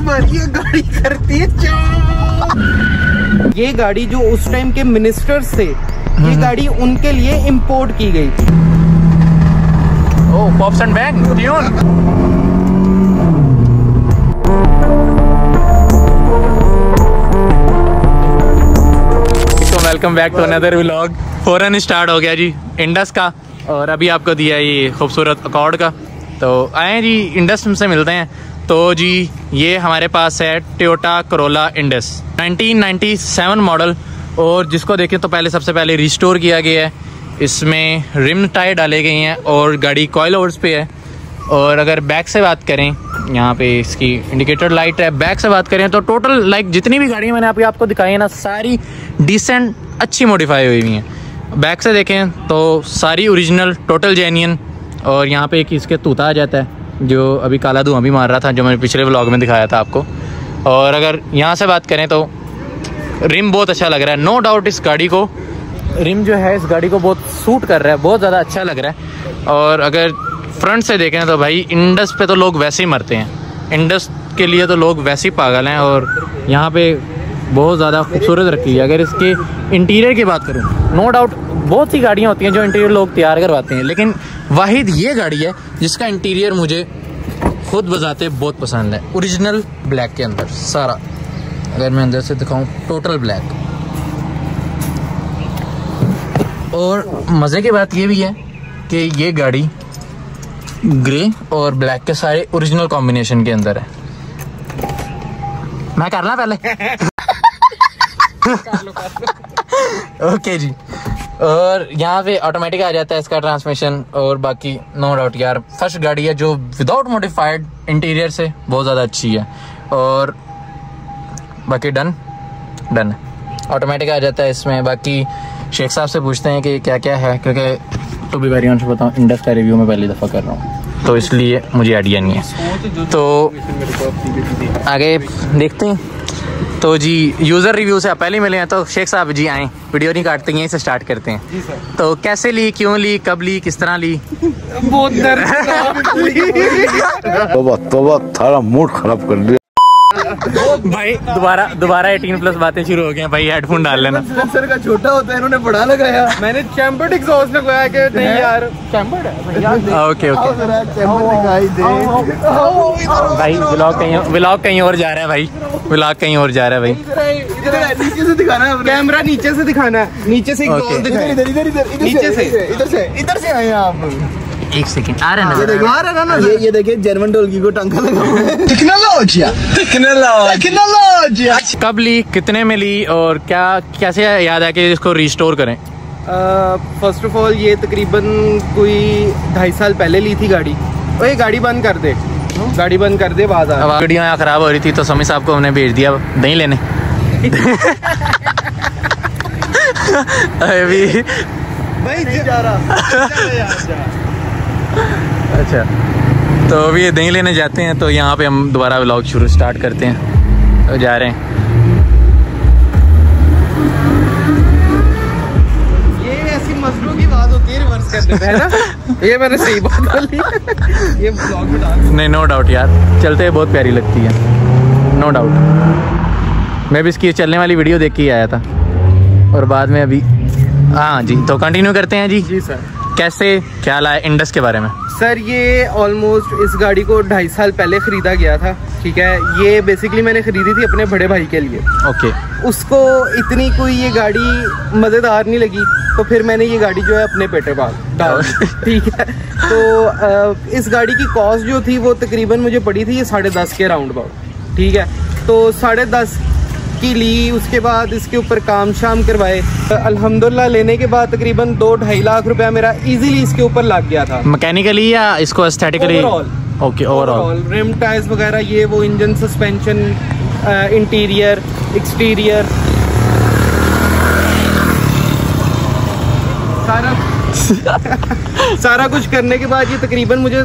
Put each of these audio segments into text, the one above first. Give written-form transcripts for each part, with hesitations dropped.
एक बार ये गाड़ी करती है ये गाड़ी जो उस टाइम के मिनिस्टर्स थे, ये गाड़ी उनके लिए इंपोर्ट की गई थी। Oh, pops and bang tune. Welcome back to another vlog. फौरन स्टार्ट हो गया जी इंडस का, और अभी आपको दिया ये खूबसूरत अकॉर्ड का। तो आए जी इंडस से मिलते हैं। तो जी ये हमारे पास है टोयोटा कोरोला इंडस 1997 मॉडल, और जिसको देखें तो पहले सबसे पहले रिस्टोर किया गया है। इसमें रिम टायर डाले गए हैं और गाड़ी कॉइल ओवर्स पे है। और अगर बैक से बात करें, यहाँ पे इसकी इंडिकेटर लाइट है। बैक से बात करें तो टोटल लाइक जितनी भी गाड़ियाँ मैंने आपको दिखाई है ना, सारी डिसेंट अच्छी मॉडिफाई हुई हुई हैं। बैक से देखें तो सारी ओरिजिनल टोटल जेन्युइन। और यहाँ पे एक इसके तूता आ जाता है जो अभी काला धुआं भी मार रहा था, जो मैंने पिछले व्लॉग में दिखाया था आपको। और अगर यहाँ से बात करें तो रिम बहुत अच्छा लग रहा है, नो डाउट। इस गाड़ी को रिम जो है इस गाड़ी को बहुत सूट कर रहा है, बहुत ज़्यादा अच्छा लग रहा है। और अगर फ्रंट से देखें तो भाई इंडस पे तो लोग वैसे ही मरते हैं, इंडस के लिए तो लोग वैसे ही पागल हैं। और यहाँ पे बहुत ज़्यादा खूबसूरत रखी है। अगर इसके इंटीरियर की बात करूँ, नो डाउट बहुत सी गाड़ियाँ होती हैं जो इंटीरियर लोग तैयार करवाते हैं, लेकिन वाहिद ये गाड़ी है जिसका इंटीरियर मुझे खुद बजाते बहुत पसंद है। ओरिजिनल ब्लैक के अंदर सारा, अगर मैं अंदर से दिखाऊँ टोटल ब्लैक। और मज़े की बात ये भी है कि ये गाड़ी ग्रे और ब्लैक के सारे ओरिजिनल कॉम्बिनेशन के अंदर है। मैं करना पहले ओके जी। और यहाँ पे ऑटोमेटिक आ जाता है इसका ट्रांसमिशन। और बाकी नो डाउट यार फर्स्ट गाड़ी है जो विदाउट मॉडिफाइड इंटीरियर से बहुत ज़्यादा अच्छी है। और बाकी डन ऑटोमेटिक आ जाता है इसमें। बाकी शेख साहब से पूछते हैं कि क्या क्या है, क्योंकि तो भी वेरी ऑनेस्ट बताऊँ इंडस का रिव्यू मैं पहली दफ़ा कर रहा हूँ, तो इसलिए मुझे आइडिया नहीं है। तो आगे देखते हैं। तो जी यूज़र रिव्यू से आप पहले मिले हैं, तो शेख साहब जी आएँ, वीडियो नहीं काटते, यहीं से स्टार्ट करते हैं। तो कैसे ली, क्यों ली, कब ली, किस तरह ली? बहुत दर्द तोबा थारा मूड खराब कर दिया भाई दोबारा 18+ बातें शुरू हो गई हैं। भाई हेडफोन डाल लेना। सेंसर का छोटा होता है, इन्होंने बड़ा लगाया। मैंने चैम्बर्ड एग्जॉस्ट लगवाया कि नहीं यार चैम्बर्ड है। ओके भाई व्लॉग कहीं और जा रहा है भाई, व्लॉग कहीं और जा रहा है भाई। नीचे से दिखाना है, कैमरा नीचे से दिखाना है, नीचे से इधर से आए आप। एक सेकंड आ रहा ना, ये देखिए जर्मन ढोलकी को टंका लगा हुआ है। टेक्नोलॉजी। कब ली, कितने में ली, और क्या कैसे याद है कि इसको रिस्टोर करें? फर्स्ट ऑफ ऑल ये तकरीबन कोई 2.5 साल पहले ली थी गाड़ी। और ये गाड़ी बंद कर दे, गाड़ी बंद कर दे बाजार। गाड़ियाँ यहाँ खराब हो रही थी तो समी साहब को हमने भेज दिया दही लेने अभी भाई जा रहा अच्छा, तो अभी ये दही लेने जाते हैं। तो यहाँ पे हम दोबारा व्लॉग शुरू स्टार्ट करते हैं। तो जा रहे हैं। ये ऐसी मसलों की बात होती है रिवर्स करने पे, है ना? ये मैंने सही बात बोली। ये व्लॉग में डाल नहीं, नो डाउट यार चलते हैं, बहुत प्यारी लगती है, नो डाउट। मैं भी इसकी चलने वाली वीडियो देख के ही आया था, और बाद में अभी हाँ जी। तो कंटिन्यू करते हैं जी। जी सर। कैसे ख्याल आया इंडस के बारे में? सर ये ऑलमोस्ट इस गाड़ी को 2.5 साल पहले ख़रीदा गया था, ठीक है। ये बेसिकली मैंने ख़रीदी थी अपने बड़े भाई के लिए। ओके। उसको इतनी कोई ये गाड़ी मज़ेदार नहीं लगी, तो फिर मैंने ये गाड़ी जो है अपने पेटे पाल डाल दी, ठीक है। तो इस गाड़ी की कॉस्ट जो थी वो तकरीबन मुझे पड़ी थी ये 10.5 के राउंड अबाउट, ठीक है। तो 10.5 की ली, उसके बाद इसके ऊपर काम शाम करवाए। अल्हम्दुलिल्लाह लेने के बाद तकरीबन 2-2.5 लाख रुपया मेरा इजीली इसके ऊपर लग गया था। मैकेनिकली या इसको aesthetically? Okay, overall rim tyres वगैरह, ये वो इंजन, सस्पेंशन, इंटीरियर, एक्सटीरियर, सारा कुछ करने के बाद ये तकरीबन मुझे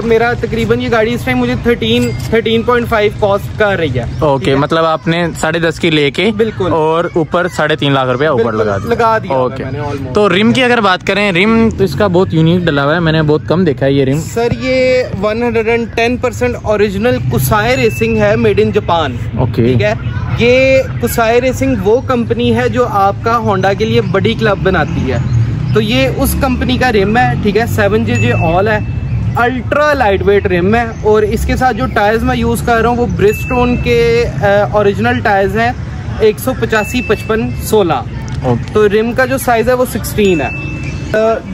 मेरा तकरीबन ये गाड़ी इस टाइम मुझे 13.5 कॉस्ट का रही है। ओके, मतलब आपने 10.5 की लेके बिल्कुल, और ऊपर 3.5 लाख रुपया ऊपर लगा दिया। ओके, मैंने almost। तो रिम की अगर बात करें, रिम तो इसका बहुत यूनिक डला हुआ है, मैंने बहुत कम देखा है ये रिम। सर ये 110% ओरिजिनल कुसाई रेसिंग है, मेड इन जापान। ओके, ठीक है, ये कुसाई रेसिंग वो कंपनी है जो आपका होंडा के लिए बड़ी क्लब बनाती है, तो ये उस कंपनी का रिम है। ठीक है, 7JJ ऑल है, अल्ट्रा लाइट वेट रिम है, और इसके साथ जो टायर्स मैं यूज़ कर रहा हूँ वो ब्रिजस्टोन के ओरिजिनल टायर्स हैं, 185/55/16। तो रिम का जो साइज़ है वो 16 है।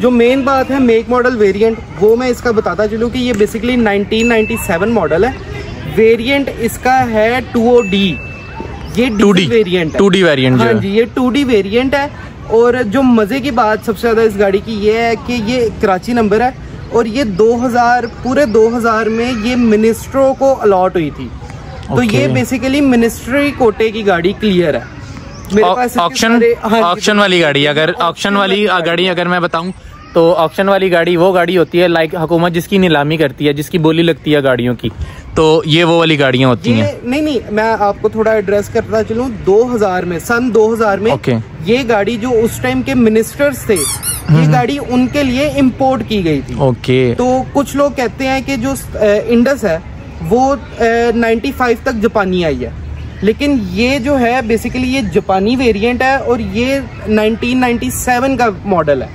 जो मेन बात है मेक मॉडल वेरिएंट, वो मैं इसका बताता चलूँ कि ये बेसिकली 1997 मॉडल है। वेरिएंट इसका है 2OD, ये 2D वेरिएंट है। 2D वेरिएंट, हाँ जी, ये 2D वेरिएंट है। और जो मज़े की बात सबसे ज़्यादा इस गाड़ी की ये है कि ये कराची नंबर है, और ये 2000 में ये मिनिस्ट्रो को अलॉट हुई थी। तो ये बेसिकली मिनिस्ट्री कोटे की गाड़ी क्लियर है। मेरे पास ऑक्शन वाली गाड़ी, अगर ऑक्शन वाली गाड़ी अगर मैं बताऊं तो ऑक्शन वाली गाड़ी वो गाड़ी होती है लाइक हुकूमत जिसकी नीलामी करती है, जिसकी बोली लगती है गाड़ियों की, तो ये वो वाली गाड़ियां होती हैं। नहीं, मैं आपको थोड़ा एड्रेस करता चलूं। 2000 में, सन 2000 में ये गाड़ी जो उस टाइम के मिनिस्टर्स थे, ये गाड़ी उनके लिए इंपोर्ट की गई थी। ओके, तो कुछ लोग कहते हैं कि जो इंडस है वो 95 तक जापानी आई है, लेकिन ये जो है बेसिकली ये जापानी वेरिएंट है, और ये 1997 का मॉडल है।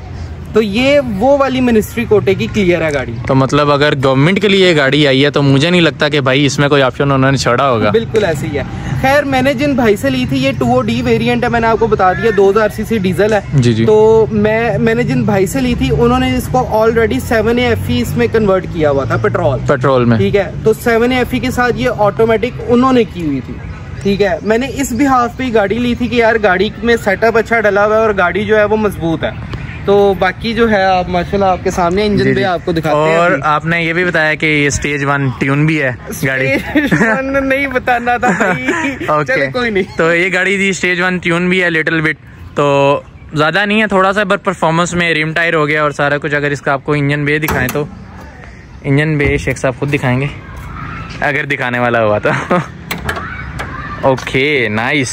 तो ये वो वाली मिनिस्ट्री कोटे की क्लियर है गाड़ी। तो मतलब अगर गवर्नमेंट के लिए ये गाड़ी आई है तो मुझे नहीं लगता कि भाई इसमें कोई ऑप्शन उन्होंने छोड़ा होगा। बिल्कुल ऐसे ही है। खैर, मैंने जिन भाई से ली थी, ये 2OD वेरिएंट है, मैंने आपको बता दिया, 2000cc डीजल है। जी। तो मैंने जिन भाई से ली थी उन्होंने इसको ऑलरेडी 7AFE इसमें कन्वर्ट किया हुआ था, पेट्रोल में। ठीक है, तो 7AFE के साथ ये ऑटोमेटिक उन्होंने की हुई थी। ठीक है, मैंने इस बिहाफ पे गाड़ी ली थी कि यार गाड़ी में सेटअप अच्छा डला हुआ है और गाड़ी जो है वो मजबूत है। तो बाकी जो है आप माशाल्लाह आपके सामने इंजन पे आपको दिखाते हैं। और आपने ये भी बताया कि ये स्टेज 1 ट्यून भी है गाड़ी। नहीं बताना था भाई। ओके, कोई नहीं। तो ये गाड़ी दी स्टेज 1 ट्यून भी है लिटिल बिट, तो ज़्यादा नहीं है, थोड़ा सा, पर परफॉर्मेंस में रिम टायर हो गया और सारा कुछ। अगर इसका आपको इंजन बे दिखाएं तो इंजन बे शेख साहब खुद दिखाएंगे अगर दिखाने वाला हुआ तो। Okay, nice.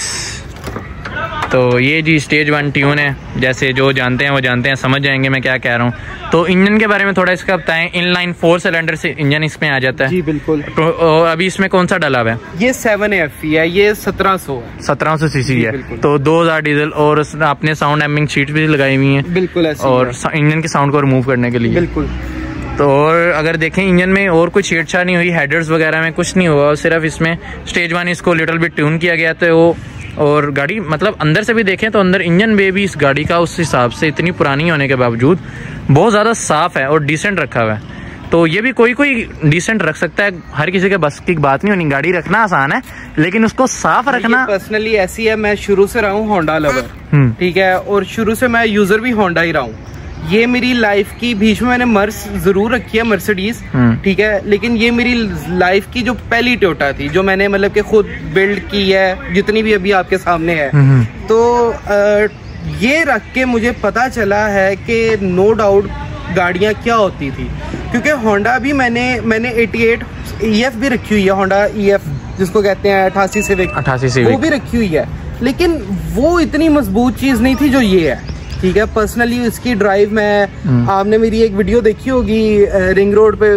तो ये जी स्टेज 1 ट्यून है, जैसे जो जानते हैं वो जानते हैं, समझ जाएंगे मैं क्या कह रहा हूँ। तो इंजन के बारे में थोड़ा इसका बताएं। इनलाइन 4 सिलेंडर से इंजन इसमें आ जाता है। जी बिल्कुल। तो अभी इसमें कौन सा डला हुआ है? ये 7AFE है, ये 1700 सीसी है। तो 2000 डीजल, और आपने साउंड एमिंग शीट भी लगाई हुई है। बिल्कुल ऐसे, और इंजन के साउंड को रिमूव करने के लिए। बिल्कुल। तो और अगर देखें इंजन में और कुछ छेड़छाड़ नहीं हुई, हेडर्स वगैरह में कुछ नहीं हुआ, सिर्फ इसमें स्टेज 1 इसको लिटिल बिट ट्यून किया गया तो वो। और गाड़ी मतलब अंदर से भी देखें तो अंदर इंजन बे भी इस गाड़ी का उस हिसाब से इतनी पुरानी होने के बावजूद बहुत ज़्यादा साफ है और डिसेंट रखा हुआ है। तो ये भी कोई डिसेंट रख सकता है, हर किसी के बस की बात नहीं होनी। गाड़ी रखना आसान है लेकिन उसको साफ रखना। पर्सनली ऐसी है, मैं शुरू से रहा हूँ होंडा लवर, ठीक है, और शुरू से मैं यूजर भी होंडा ही रहा हूँ। ये मेरी लाइफ की बीच में मैंने मर्स जरूर रखी है, मर्सिडीज, ठीक है, लेकिन ये मेरी लाइफ की जो पहली टोयोटा थी जो मैंने मतलब कि खुद बिल्ड की है, जितनी भी अभी आपके सामने है। तो ये रख के मुझे पता चला है कि नो डाउट गाड़ियाँ क्या होती थी, क्योंकि होंडा भी मैंने 88 EF भी रखी हुई है, होंडा EF जिसको कहते हैं 88 सिविक, वो भी रखी हुई है, लेकिन वो इतनी मजबूत चीज नहीं थी जो ये है। ठीक है, पर्सनली इसकी ड्राइव में आपने मेरी एक वीडियो देखी होगी रिंग रोड पे,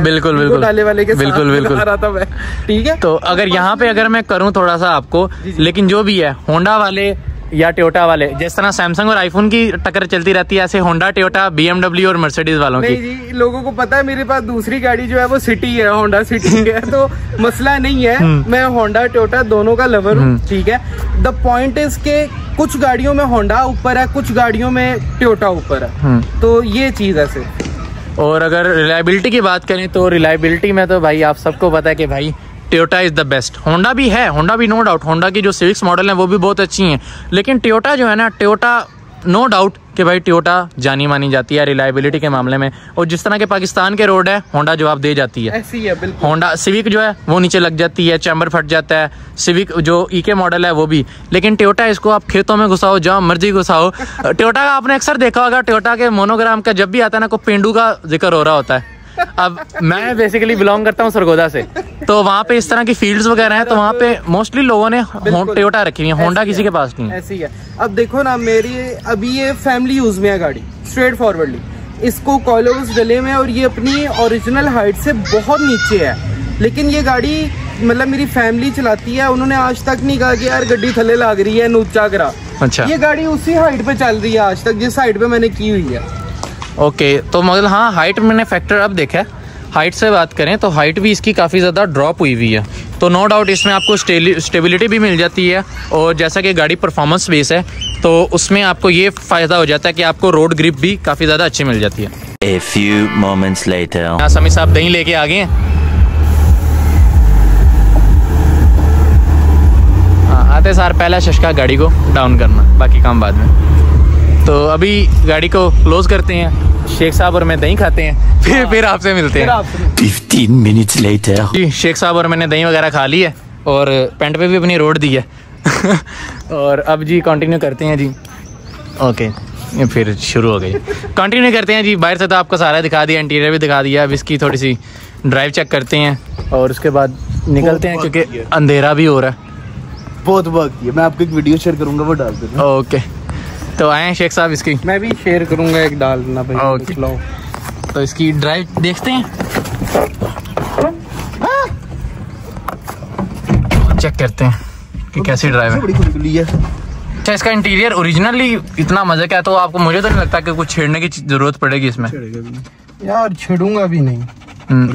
बिल्कुल डाले वाले के बिल्कुल आ रहा था मैं। ठीक है, तो अगर यहाँ पे अगर मैं करूँ थोड़ा सा आपको, लेकिन जो भी है होंडा वाले या टोयोटा वाले, जिस तरह सैमसंग और आईफोन की टक्कर चलती रहती है, ऐसे होंडा, टोयोटा, BMW और मर्सिडीज वालों की। नहीं जी, लोगों को पता है मेरे पास दूसरी गाड़ी जो है वो सिटी है, होंडा सिटी है, तो मसला नहीं है। मैं होंडा टोयोटा दोनों का लवर हूँ। ठीक है, द पॉइंट इज के कुछ गाड़ियों में होंडा ऊपर है, कुछ गाड़ियों में टोयोटा ऊपर है, तो ये चीज है सिर्फ। और अगर रिलायबिलिटी की बात करें तो रिलायबिलिटी में तो भाई आप सबको पता है कि भाई Toyota is the best. Honda भी है, होंडा भी नो डाउट, होंडा की जो सिविक्स मॉडल है वो भी बहुत अच्छी हैं, लेकिन टोयोटा जो है ना, टोयोटा नो डाउट कि भाई टोयोटा जानी मानी जाती है रिलायबिलिटी के मामले में, और जिस तरह के पाकिस्तान के रोड है होंडा जवाब दे जाती है। ऐसी है बिल्कुल। होंडा सिविक जो है वो नीचे लग जाती है, चैम्बर फट जाता है, सिविक जो ईके मॉडल है वो भी। लेकिन टोयोटा इसको आप खेतों में घुसाओ, जहाँ मर्जी घुसाओ। टोयोटा का आपने अक्सर देखा होगा, टोयोटा के मोनोग्राम का जब भी आता है ना, कोई पेंडू का जिक्र हो रहा होता है। अब मैं बेसिकली बिलोंग करता हूँ सरगोदा से, तो वहाँ पे इस तरह की फील्ड्स वगैरह हैं, तो वहाँ पे मोस्टली लोगों ने टोयोटा रखी हुई है, होंडा किसी के पास नहीं है। ऐसी है। अब देखो ना, मेरी अभी ये फैमिली यूज में है गाड़ी, स्ट्रेट फॉरवर्डली। इसको कॉलोस डले में, और ये अपनी ओरिजिनल हाइट से बहुत नीचे है, लेकिन ये गाड़ी मतलब मेरी फैमिली चलाती है। उन्होंने आज तक नहीं कहा कि यार गड्डी थले लग रही है, नूचा करा। अच्छा, ये गाड़ी उसी हाइट पे चल रही है आज तक जिस हाइट पे मैंने की हुई है। ओके, तो मतलब हाँ, हाइट मैंने फैक्टर अब देखा है। हाइट से बात करें तो हाइट भी इसकी काफ़ी ज़्यादा ड्रॉप हुई हुई है, तो नो डाउट इसमें आपको स्टेबिलिटी भी मिल जाती है। और जैसा कि गाड़ी परफॉर्मेंस बेस है, तो उसमें आपको ये फ़ायदा हो जाता है कि आपको रोड ग्रिप भी काफ़ी ज़्यादा अच्छी मिल जाती है। A few moments later. यहाँ समी साहब दही लेके आ गए हैं। हाँ, आते सार पहला शशका गाड़ी को डाउन करना, बाकी काम बाद में। तो अभी गाड़ी को क्लोज करते हैं, शेख साहब और मैं दही खाते हैं, फिर आपसे मिलते हैं। 15 minutes later. जी, शेख साहब और मैंने दही वगैरह खा ली है, और पेंट पे भी अपनी रोड दी है। और अब जी कंटिन्यू करते हैं जी। ओके, ये फिर शुरू हो गई। कंटिन्यू करते हैं जी। बाहर से तो आपको सारा दिखा दिया, इंटीरियर भी दिखा दिया। अब इसकी थोड़ी सी ड्राइव चेक करते हैं और उसके बाद निकलते हैं, क्योंकि अंधेरा भी हो रहा है। बहुत वक्त है, मैं आपको एक वीडियो शेयर करूंगा, वो डाल देना। ओके, तो आए हैं शेख साहब इसकी। मैं भी शेयर करूंगा एक डालना भाई। ओके, तो इसकी ड्राइव देखते हैं, चेक करते हैं कि कैसी ड्राइव है। बड़ी खुली है। अच्छा, इसका इंटीरियर ओरिजिनली इतना मजे का है, तो आपको, मुझे तो नहीं लगता कि कुछ छेड़ने की जरूरत पड़ेगी इसमें। यार छेड़ूंगा भी नहीं।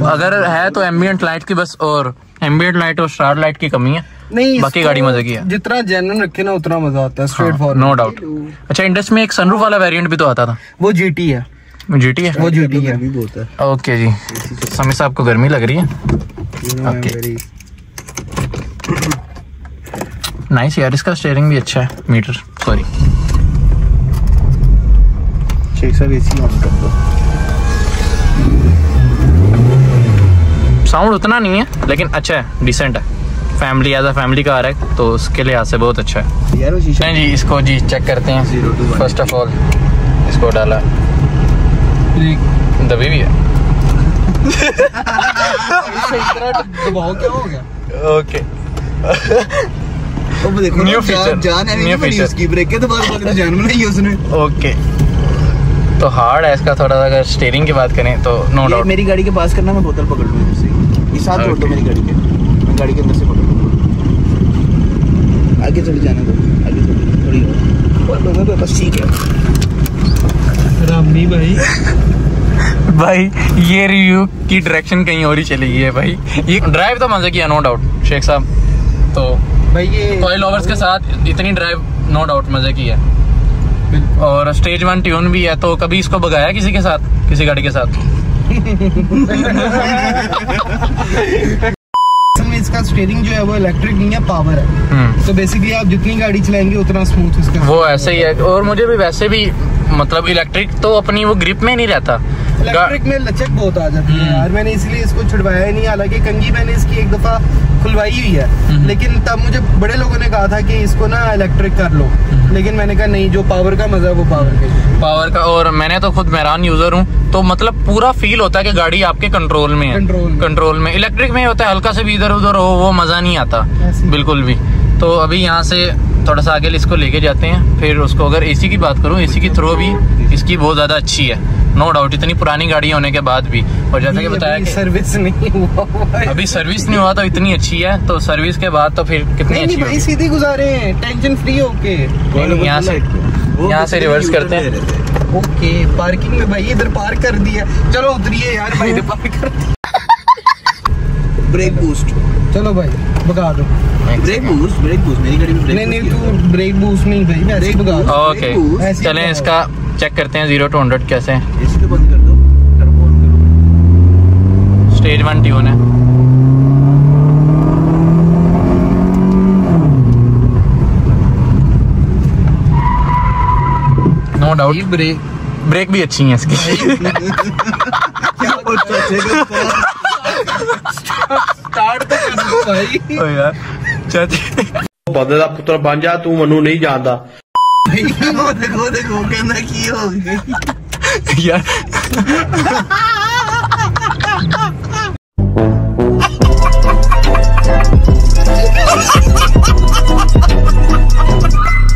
अगर है तो एम्बियंट लाइट की बस, और एम्बियंट लाइट और स्टार लाइट की कमी है, नहीं बाकी गाड़ी मजे की है। जितना जेन्युइन रखे ना उतना मजा आता है, स्ट्रेट फॉरवर्ड, नो डाउट। अच्छा, इंडस में एक सनरूफ वाला वेरिएंट भी तो आता था, वो जीटी है। जीटी है, वो जीटी है। भी बहुत है। ओके जी, समी साहब को गर्मी लग रही है। ओके, नाइस यार, इसका स्टीयरिंग भी अच्छा है। मीटर, सॉरी, शेख साहब एसी ऑन कर दो। साउंड उतना नहीं है लेकिन अच्छा है, डिसेंट है। Family as a family car है, तो उसके लिहाज से बहुत अच्छा है। यार वो शीशा नहीं जी, इसको जी चेक करते हैं। 0 to 1 फर्स्ट ऑफ ऑल इसको डाला, दबी भी है। दबाव क्या हो गया? ओके, अब देखो New ना, feature, जान है new नहीं बनी feature। उसकी, ब्रेक के तो बाद जान बनाई है उसने। ओके, तो हार्ड है इसका थोड़ा सा। अगर स्टीयरिंग की बात करें तो नो ये डाउट। मेरी गाड़ी के पास करना, मैं बोतल पकड़ लूँ इधर से। ये साथ छोड़ दो मेरी गाड़ी के, मैं गाड़ी के अंदर से पकड़ लूँ। आगे चले जाने दो, आगे चले थोड़ी और तो बस ठीक है। रामी भाई भाई ये रिव्यू की डायरेक्शन कहीं और ही चली गई है भाई। ये ड्राइव तो मजे की है, नो डाउट शेख साहब। तो भाई ये कॉइल ओवर्स के साथ इतनी ड्राइव नो डाउट मजे की है, और स्टेज 1 ट्यून भी है। तो कभी इसको भगाया किसी के साथ, किसी गाड़ी के साथ? इसका स्टीयरिंग जो है वो इलेक्ट्रिक नहीं है, पावर है। तो बेसिकली आप जितनी गाड़ी चलाएंगे उतना स्मूथ इसका वो ऐसे ही है। और मुझे भी वैसे भी मतलब इलेक्ट्रिक तो अपनी वो ग्रिप में नहीं रहता, इलेक्ट्रिक में लचक बहुत आ जाती है यार। मैंने इसलिए इसको छुड़वाया ही नहीं, हालांकि कंगी मैंने इसकी एक दफा खुलवाई हुई है, लेकिन तब मुझे बड़े लोगों ने कहा था कि इसको ना इलेक्ट्रिक कर लो, लेकिन मैंने कहा नहीं, जो पावर का मजा है वो पावर का। और मैंने तो खुद मेहरान यूजर हूँ, तो मतलब पूरा फील होता है कि गाड़ी आपके कंट्रोल में है। कंट्रोल में इलेक्ट्रिक में होता है, हल्का से भी इधर उधर हो वो मजा नहीं आता बिल्कुल भी। तो अभी यहाँ से थोड़ा सा आगे इसको लेके जाते हैं, फिर उसको अगर एसी की बात करूँ, एसी की थ्रो भी इसकी बहुत ज़्यादा अच्छी है, नो डाउट, इतनी पुरानी गाड़ी होने के बाद भी। और जैसा कि बताया कि सर्विस नहीं हुआ, अभी सर्विस नहीं हुआ तो इतनी अच्छी है, तो सर्विस के बाद तो फिर कितनी अच्छी भाई। सीधी गुजारे हैं टेंशन फ्री होके। यहाँ से रिवर्स करते हैं। ओके, पार्किंग में भाई इधर पार्क कर दिया, चलो उतरिए यार भाई, इधर पार्क कर दिया। ब्रेक बूस्ट, चलो भाई भगा दो। ब्रेक बूस्ट मेरी गाड़ी में नहीं तू ब्रेक बूस्ट नहीं भाई, मैं ऐसे भगा दूं। ओके, चलें इसका चेक करते हैं 0 to 100 कैसे है। एसी तो बंद कर दो, टर्बो ऑन करो। स्टेज 1 ट्यून है। No no doubt. ब्रेक भी अच्छी है इसकी। स्टार्ट तो कर दो भाई। ओ यार चाची बंदे दा पुत्र बन जा, तू मनु नहीं जानदा। देखो कहना की हो गई यार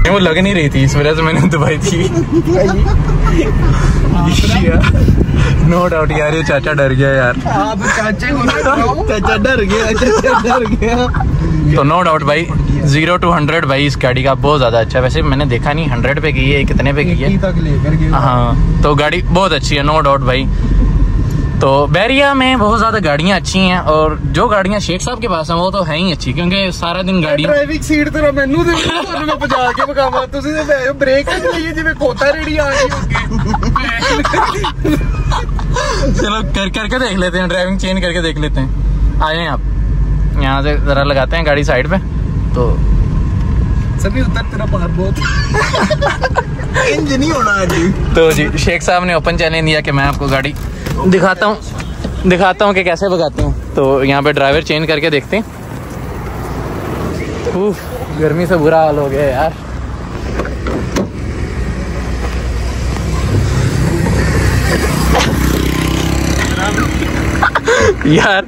वो लग नहीं रही थी, इस वजह से मैंने दबाई थी। नो डाउट यार, ये चाचा डर गया यार। आप चाचा डर गया। तो नो डाउट भाई 0 to 100 भाई इस गाड़ी का बहुत ज़्यादा अच्छा है। वैसे मैंने देखा नहीं 100 पे की है, कितने पे की है। हाँ तो गाड़ी बहुत अच्छी है नो डाउट भाई। तो बैरिया में बहुत ज़्यादा गाड़ियाँ अच्छी हैं, और जो गाड़ियाँ शेख साहब के पास हैं वो तो है ही अच्छी, क्योंकि सारा दिन गाड़ी ड्राइविंग सीट तेरा मैनू दे मैं बजा के बगावा तुसी ते ब्रेक नहीं लिए जिवें खोता रेड़ी आ गई होगी। चलो करके देख लेते हैं, ड्राइविंग चेंज करके देख लेते हैं। आ जाएं आप, यहाँ से ज़रा लगाते हैं गाड़ी साइड पे। तो सभी उतर तेरा पार बहुत इंजन नहीं होना अभी। तो जी शेख साहब ने ओपन चैलेंज दिया कि मैं आपको गाड़ी दिखाता हूँ कि कैसे भगाते हैं। तो यहाँ पे ड्राइवर चेंज करके देखते हैं। गर्मी से बुरा हाल हो गया यार। यार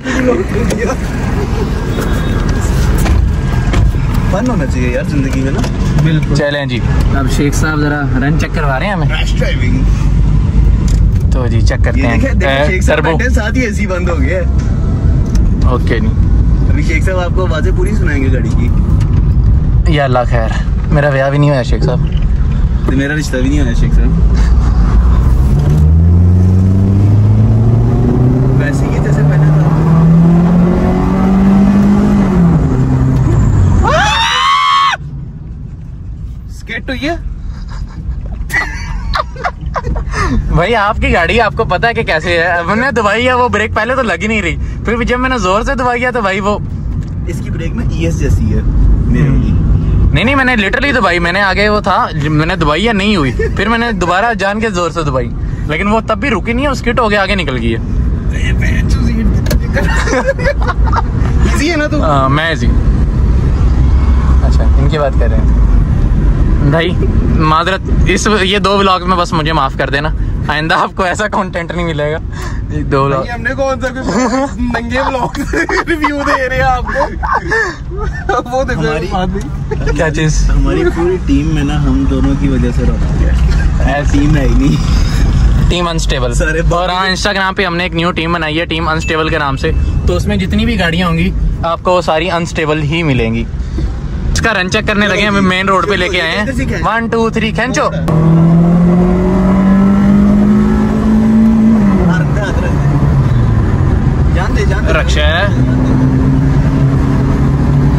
फन होना चाहिए यार जिंदगी में ना। बिल्कुल। चलें जी, अब शेख साहब जरा रन चेक करवा रहे हैं हमें। Rash driving. तो जी चेक करते हैं। टर्बो साथ ही एसी बंद हो गया। ओके नहीं, अभी शेख साहब आपको आवाजें पूरी सुनाएंगे गाड़ी की। या अल्लाह खैर, मेरा ब्याह भी नहीं हुआ शेख साहब। तो मेरा रिश्ता भी नहीं हुआ शेख साहब। वैसे ही जैसे पहले था। स्केट हुई है भाई आपकी गाड़ी, आपको पता है कि कैसे है। मैंने दबाई है, वो ब्रेक पहले तो लग ही नहीं रही, फिर जब मैंने जोर से दबाई है तो भाई वो इसकी ब्रेक में ES जैसी है मेरे की। नहीं मैंने लिटरली दबाई, मैंने आगे वो था, मैंने दबाई है नहीं हुई, फिर मैंने दोबारा जान के जोर से दबाई, लेकिन वो तब भी रुकी नहीं है, वो स्किट हो गया आगे निकल गई है। इजी है ना तू? मैं इजी। अच्छा इनकी बात कर रहे हैं भाई, माजरत इस ये 2 व्लॉग में बस मुझे माफ कर देना, आइंदा आपको ऐसा कंटेंट नहीं मिलेगा। 2 व्लॉग हमने कौन सा नंगे व्लॉग रिव्यू दे रहे हैं आपको। वो देखो क्या चीज, हमारी पूरी टीम में ना हम दोनों की वजह से रोक गया। टीम है ही नहीं, टीम अनस्टेबल। और हाँ इंस्टाग्राम पे हमने एक न्यू टीम बनाई है, टीम अनस्टेबल के नाम से। तो उसमें जितनी भी गाड़ियाँ होंगी आपको वो सारी अनस्टेबल ही मिलेंगी। इसका रन चेक करने लगे, हमें मेन रोड पे लेके आए हैं। 1 2 3 खींचो। रक्षा है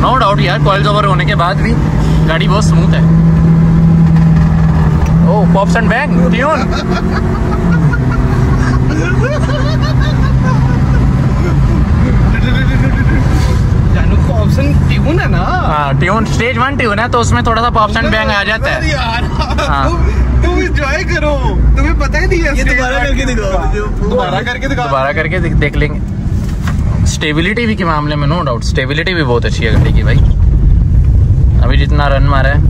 नो डाउट यार, कॉइल्स ओवर होने के बाद भी गाड़ी बहुत स्मूथ है। Oh pops and bang tune. Option tune है ना? हाँ ट्यून, स्टेज 1 ट्यून है, तो उसमें थोड़ा सा पॉप्स एंड बैंग आ जाता है यार। हाँ। तुम एंजॉय करो, तुम्हें पता ही नहीं है। ये दोबारा करके दिखाओ, दोबारा करके देख लेंगे। स्टेबिलिटी भी के मामले में नो डाउट स्टेबिलिटी भी बहुत अच्छी है गाड़ी की भाई, अभी जितना रन मारा है।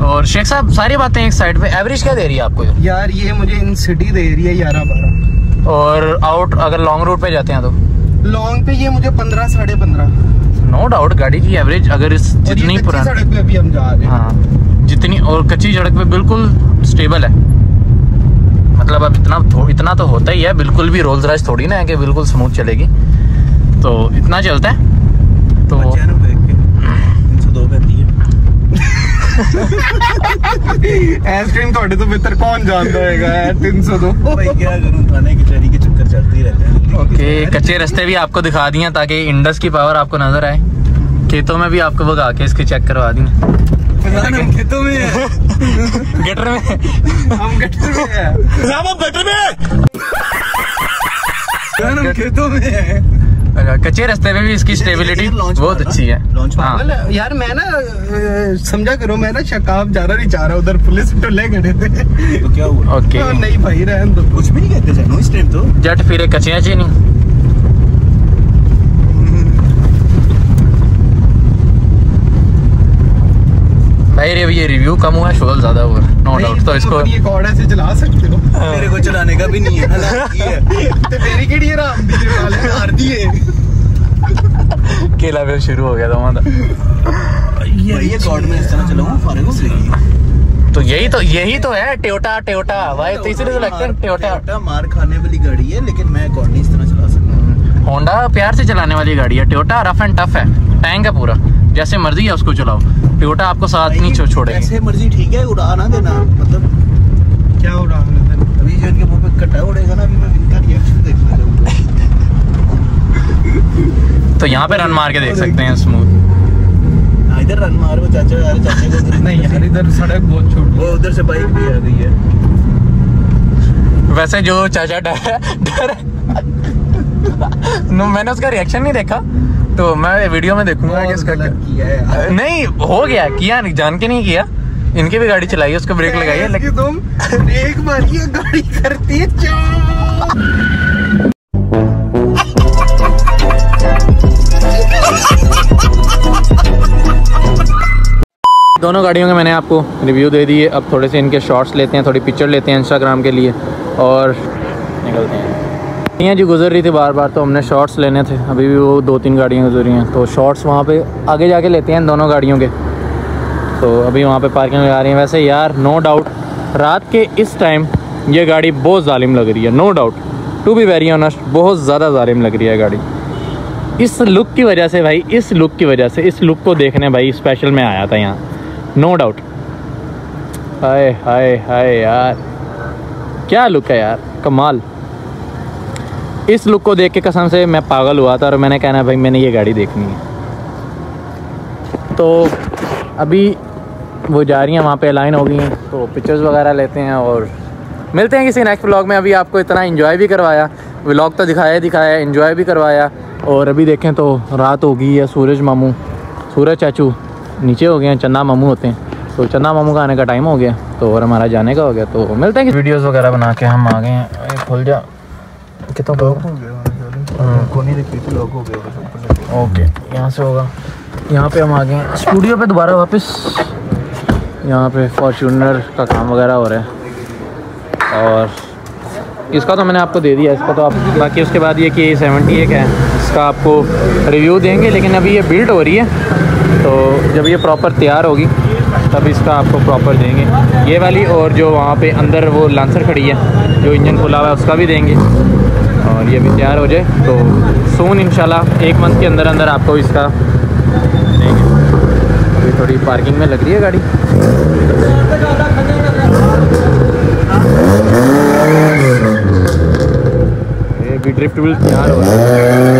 और शेख साहब सारी बातें एक साइड पे, एवरेज क्या दे रही है आपको यार? ये मुझे इन सिटी दे रही है 11-12, और आउट अगर लॉन्ग रूट पे जाते हैं तो लॉन्ग पे ये मुझे 15 साढ़े 15। नो डाउट गाड़ी की एवरेज अगर इस जितनी पुरानी सड़क पे अभी हम जा रहे हैं, हाँ जितनी, और कच्ची सड़क पे बिल्कुल स्टेबल है। मतलब अब इतना तो होता ही है, बिल्कुल भी रोल्स रॉयस थोड़ी ना है कि बिल्कुल स्मूथ चलेगी, तो इतना चलता है। तो 302 पैंती है। आइसक्रीम थोड़े तो बेहतर कौन जानता है 302। भाई क्या करूं, थाने कचहरी के चक्कर चलते ही रहते हैं। ओके कच्चे रास्ते भी आपको दिखा दिए ताकि इंडस की पावर आपको नजर आए। खेतों में भी आपको भगा के इसकी चेक करवा दी। हम खेतों में है। गटर में हम गटर में है। हम खेतों में है। कच्चे रास्ते पे भी इसकी स्टेबिलिटी बहुत अच्छी है। हाँ यार मैं ना समझा करो, मैं ना शकाब जाना नहीं चाह रहा, उधर पुलिस टोले खड़े थे। तो क्या हुआ? ओके नहीं भाई रहन दो, कुछ भी नहीं कहते जानू इस टाइम तो। जट फिर कच्चे अच्छे नहीं। भाई ये रिव्यू कम हुआ, शोल ज्यादा हुआ, नो डाउट। तो इसको ये कौन ऐसे चला सकते हो? मेरे को चलाने का भी नहीं है। तो तेरी केड़ी है राम दी वाले मार दिए। केला फिर शुरू हो गया था वहां। ये गॉड में इस तरह चलाऊं फारिग हो गई। तो यही तो है टोयोटा भाई। तो इसलिए तो लगता है टोयोटा मार खाने वाली गाड़ी है, लेकिन मैं गॉड नहीं इस तरह चला सकता। होंडा प्यार से चलाने वाली गाड़ी है, टोयोटा रफ एंड टफ है, टैंक है पूरा, जैसे मर्जी है उसको चलाओ। टोयोटा आपको साथ नहीं छोड़ेगी। जैसे मर्जी ठीक है, उड़ा ना देना, मतलब क्या उड़ा देना। अभी जो इनके मुंह पे कटा उड़ेगा ना, अभी मैं इनका रिएक्शन देखना चाहूंगा। तो यहाँ पे रन मार के देख सकते हैं स्मूथ। इधर रन मार, वो चाचे को नहीं यार, इधर सड़क बहुत छोटी, वो उधर से बाइक भी आ गई है। वैसे जो चाचा डर मैंने उसका रिएक्शन नहीं देखा, तो मैं वीडियो में देखूंगा कि इसका किया है। नहीं हो गया, किया नहीं, जान के नहीं किया। इनकी भी गाड़ी चलाई है, उसको ब्रेक लगाई है, लेकिन तुम एक बार ये गाड़ी करती है दोनों गाड़ियों के मैंने आपको रिव्यू दे दिए। अब थोड़े से इनके शॉर्ट्स लेते हैं, थोड़ी पिक्चर लेते हैं इंस्टाग्राम के लिए और निकलते हैं। गाड़ियाँ जी गुजर रही थी बार बार, तो हमने शॉर्ट्स लेने थे। अभी भी वो 2-3 गाड़ियाँ गुजर रही हैं, तो शॉर्ट्स वहाँ पे आगे जाके लेते हैं दोनों गाड़ियों के। तो अभी वहाँ पे पार्किंग लगा रही है। वैसे यार नो डाउट रात के इस टाइम ये गाड़ी बहुत जालिम लग रही है, no doubt, to be very honest, बहुत ज़्यादा जालिम लग रही है गाड़ी। इस लुक की वजह से भाई, इस लुक की वजह से, इस लुक को देखने भाई स्पेशल मैं आया था यहाँ, नो डाउट। हाय हाय हाय यार, क्या लुक है यार, कमाल। इस लुक को देख के कसम से मैं पागल हुआ था और मैंने कहना भाई मैंने ये गाड़ी देखनी है। तो अभी वो जा रही हैं, वहाँ पे अलाइन हो गई हैं, तो पिक्चर्स वगैरह लेते हैं और मिलते हैं किसी नेक्स्ट व्लॉग में। अभी आपको इतना एंजॉय भी करवाया, व्लॉग तो दिखाया, एंजॉय भी करवाया। और अभी देखें तो रात हो गई है, सूरज चाचू नीचे हो गए हैं, चन्ना मामू होते हैं, तो चन्ना मामू का आने का टाइम हो गया, तो और हमारा जाने का हो गया। तो मिलते हैं, वीडियोस वगैरह बना के हम आ गए हैं। खुल जा कितना हो गया। ओके, यहाँ से होगा, यहाँ पे हम आ गए हैं स्टूडियो पे दोबारा वापस। यहाँ पे फॉर्च्यूनर का काम वगैरह हो रहा है और इसका तो मैंने आपको दे दिया, इसका तो आप बाकी उसके बाद ये कि 71 है, इसका आपको रिव्यू देंगे, लेकिन अभी ये बिल्ड हो रही है, तो जब ये प्रॉपर तैयार होगी तब इसका आपको प्रॉपर देंगे ये वाली। और जो वहाँ पे अंदर वो लांसर खड़ी है जो इंजन खुला हुआ है उसका भी देंगे, और ये भी तैयार हो जाए तो सून इंशाल्लाह 1 मंथ के अंदर अंदर आपको इसका देंगे। अभी थोड़ी पार्किंग में लग रही है गाड़ी। ये भी ड्रिफ्ट व्हील तैयार हो रहा है।